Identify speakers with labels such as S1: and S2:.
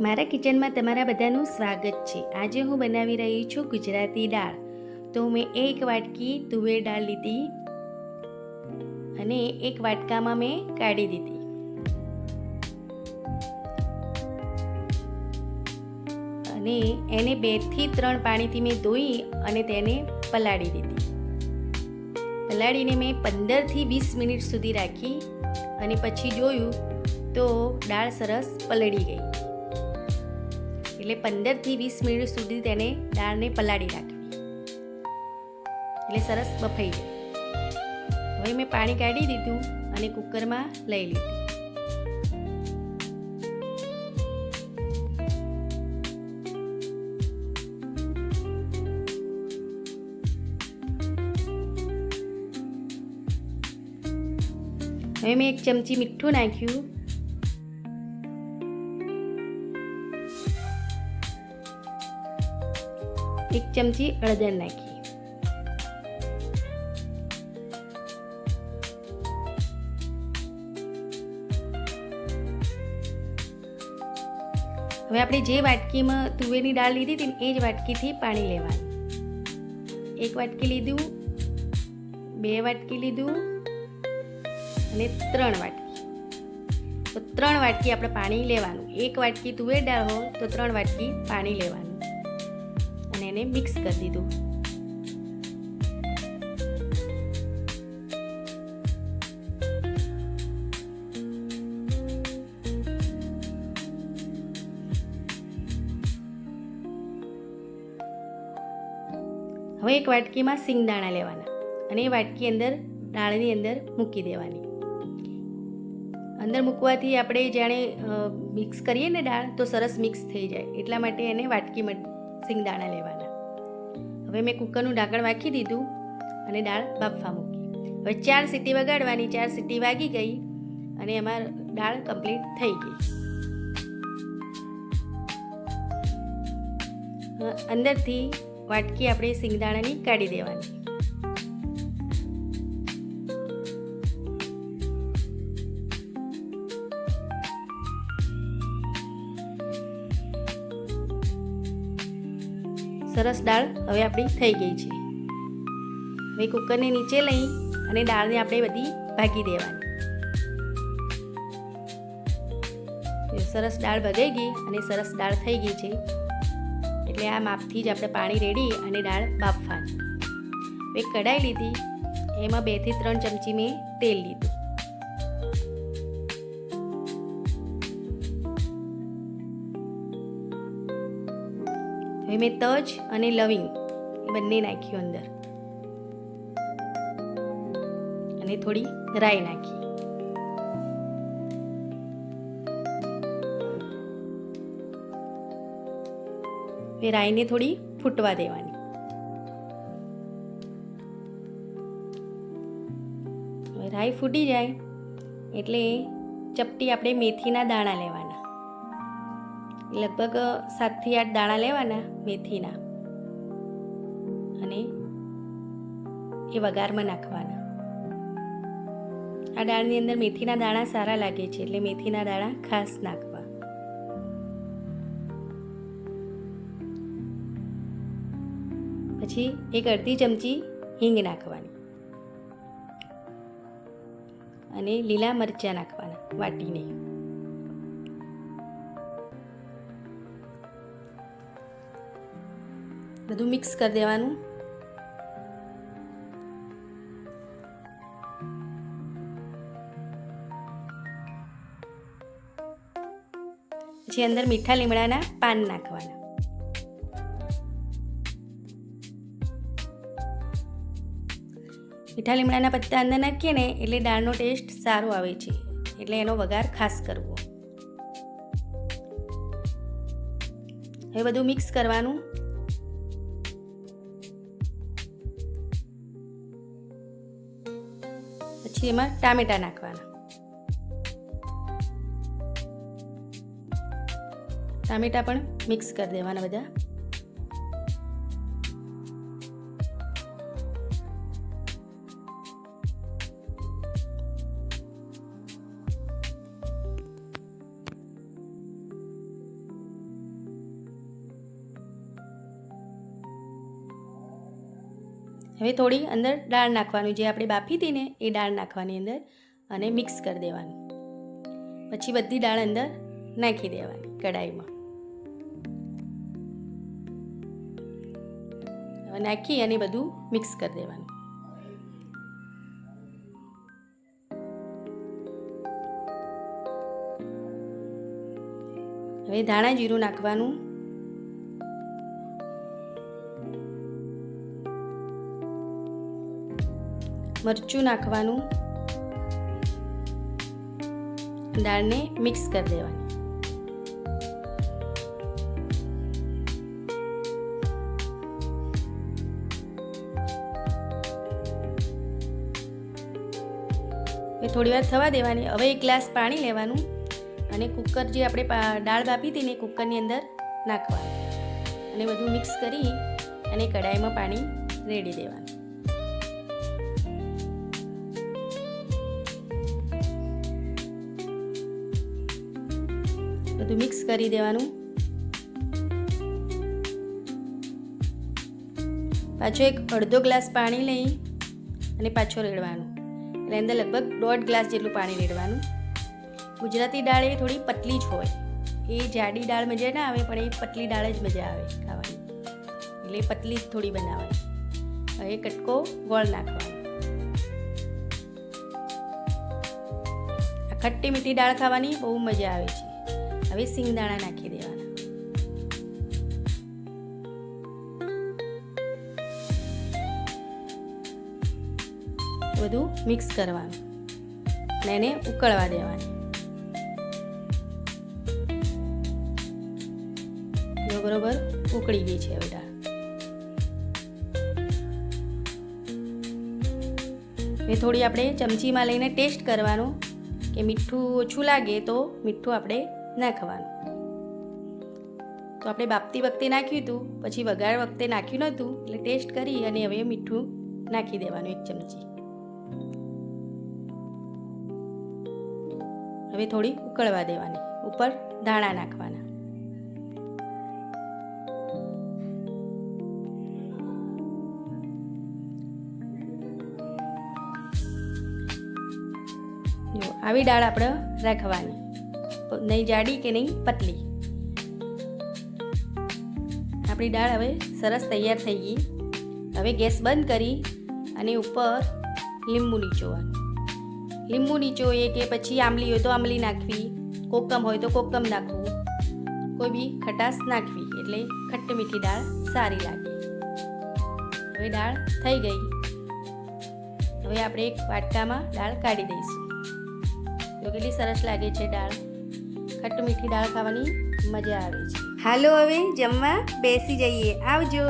S1: મારા કિચનમાં તમારા બધાનું સ્વાગત છે। આજે હું બનાવી રહી છું ગુજરાતી દાળ। તો મેં એક વાટકી તુવેર દાળ લીધી અને એક વાટકામાં મેં કાઢી દીધી અને એને 2 થી 3 પાણીથી મેં ધોઈ અને તેને પલાળી દીધી। પલાળીને મેં 15 થી 20 મિનિટ સુધી રાખી અને પછી જોયું તો દાળ સરસ પલળી ગઈ। એટલે 15 થી 20 મિનિટ સુધી તેને દાળને પલાળી રાખવી એટલે સરસ બફાઈ જાય। હવે મેં પાણી કાઢી દીધું અને કુકરમાં લઈ લીધી। હવે મેં 1 ચમચી મીઠું નાખ્યું, 1 ચમચી હળદર નાખી, હવે આપણે જે વાટકીમાં તુવેરની દાળ લીધી હતી એ જ વાટકીથી પાણી લેવાનું। 1 વાટકી લીધું, 2 વાટકી લીધું અને 3 વાટકી, તો 3 વાટકી આપણે પાણી લેવાનું। 1 વાટકી તુવેર દાળ હોય તો 3 વાટકી પાણી લેવાનું અને એને મિક્સ કરી દીધું। હવે 1 વાટકીમાં સિંગદાણા લેવાના અને એ વાટકી અંદર દાળની અંદર મૂકી દેવાની। અંદર મૂકવાથી આપણે જાણે મિક્સ કરીએ ને દાળ તો સરસ મિક્સ થઈ જાય, એટલા માટે એને વાટકીમાં સિંગદાણા લેવાના। હવે મેં કુકરનું ઢાંકણ રાખી દીધું અને દાળ બાફવા મૂકી। હવે 4 સીટી વગાડવાની। 4 સીટી વાગી ગઈ અને એમાં દાળ કમ્પ્લીટ થઈ ગઈ। અંદરથી વાટકી આપણે સિંગદાણાની કાઢી દેવાની। સરસ દાળ હવે આપણી થઈ ગઈ છે। હવે કુકરને નીચે લઈ અને દાળને આપણે બધી ભાગી દેવાની। સરસ દાળ ભગાઈ ગઈ અને સરસ દાળ થઈ ગઈ છે, એટલે આ માપથી જ આપણે પાણી રેડી અને દાળ બાફવાની। એક કઢાઈ લીધી, એમાં 2 થી 3 ચમચી મેં તેલ લીધું। હવે મેં તજ અને લવિંગ એ બંને નાખ્યું અંદર અને થોડી રાઈ નાખી। હવે રાઈને થોડી ફૂટવા દેવાની। હવે રાઈ ફૂટી જાય એટલે ચપટી આપણે મેથીના દાણા લેવાના। લગભગ 7 થી 8 દાણા લેવાના મેથીના અને એ વઘારમાં નાખવાના। આ દાળની અંદર મેથીના દાણા સારા લાગે છે, એટલે મેથીના દાણા ખાસ નાખવા। પછી 1 અડધી ચમચી હિંગ નાખવાની અને લીલા મરચાં નાખવાના વાટીને। બધું મિક્સ કરી દેવાનું। પછી અંદર મીઠા લીમડાના પાન નાખવાના। મીઠા લીમડાના પત્તા અંદર નાખીએ ને એટલે દાળનો ટેસ્ટ સારો આવે છે, એટલે એનો વઘાર ખાસ કરવો। હવે બધું મિક્સ કરવાનું। પછી એમાં ટામેટાં નાખવાના। ટામેટાં પણ મિક્સ કરી દેવાના બધા। હવે થોડી અંદર દાળ નાખવાની, જે આપણે બાફી હતી ને એ દાળ નાખવાની અંદર અને મિક્સ કરી દેવાનું. પછી બધી દાળ અંદર નાખી દેવાની કઢાઈમાં. હવે નાખી અને બધું મિક્સ કરી દેવાનું. હવે ધાણા જીરું નાખવાનું. મરચું નાખવાનું. દાળને મિક્સ કરી દેવાની. હવે થોડી વાર થવા દેવાની. હવે 1 ગ્લાસ પાણી લેવાનું અને કુકર જે આપણે દાળ બાફી હતી ને કુકરની અંદર નાખવાનું અને બધું મિક્સ કરી અને કઢાઈમાં પાણી રેડી દેવાનું. બધું મિક્સ કરી દેવાનું. પાછો એક અડધો ગ્લાસ પાણી લઈ અને પાછો રેડવાનું. એટલે અંદર લગભગ 1.5 ગ્લાસ જેટલું પાણી રેડવાનું. ગુજરાતી દાળ એ થોડી પતલી જ હોય, એ જાડી દાળ મજા ના આવે, પણ એ પતલી દાળ જ મજા આવે ખાવાની, એટલે પતલી જ થોડી બનાવવાની. હવે કટકો ગોળ નાખવાનો. આ ખટ્ટી મીઠી દાળ ખાવાની બહુ મજા આવે છે. હવે સિંગદાણા નાખી દેવાના. બધું મિક્સ કરવાનું અને એને ઉકળવા દેવાની. બરોબર ઉકળી ગઈ છે હવે દાળ. એ થોડી આપણે ચમચીમાં લઈને ટેસ્ટ કરવાનો કે મીઠું ઓછું લાગે તો મીઠું આપણે નાખવાનું. તો આપણે બાફતી વખતે નાખ્યું હતું, પછી વઘાર વખતે નાખ્યું નહોતું, એટલે ટેસ્ટ કરી અને હવે મીઠું નાખી દેવાનું 1 ચમચી. હવે થોડી ઉકળવા દેવાની. ઉપર ધાણા નાખવાના. આવી દાળ આપણે રાખવાની, નહીં જાડી કે નહીં પતલી. આપણી દાળ હવે સરસ તૈયાર થઈ ગઈ. હવે ગેસ બંધ કરી અને ઉપર લીંબુ નીચોવાનું. લીંબુ નીચોઈએ કે પછી આંબલી હોય તો આંબલી નાખવી, કોકમ હોય તો કોકમ નાખવું, કોઈ બી ખટાશ નાખવી, એટલે ખટ્ટી મીઠી દાળ સારી લાગે. હવે દાળ થઈ ગઈ. હવે આપણે એક વાટકામાં દાળ કાઢી દઈશું. તો કેટલી સરસ લાગે છે દાળ. ખટ્ટી મીઠી દાળ ખાવાની મજા આવે છે. હાલો હવે જમવા બેસી જઈએ. આવજો.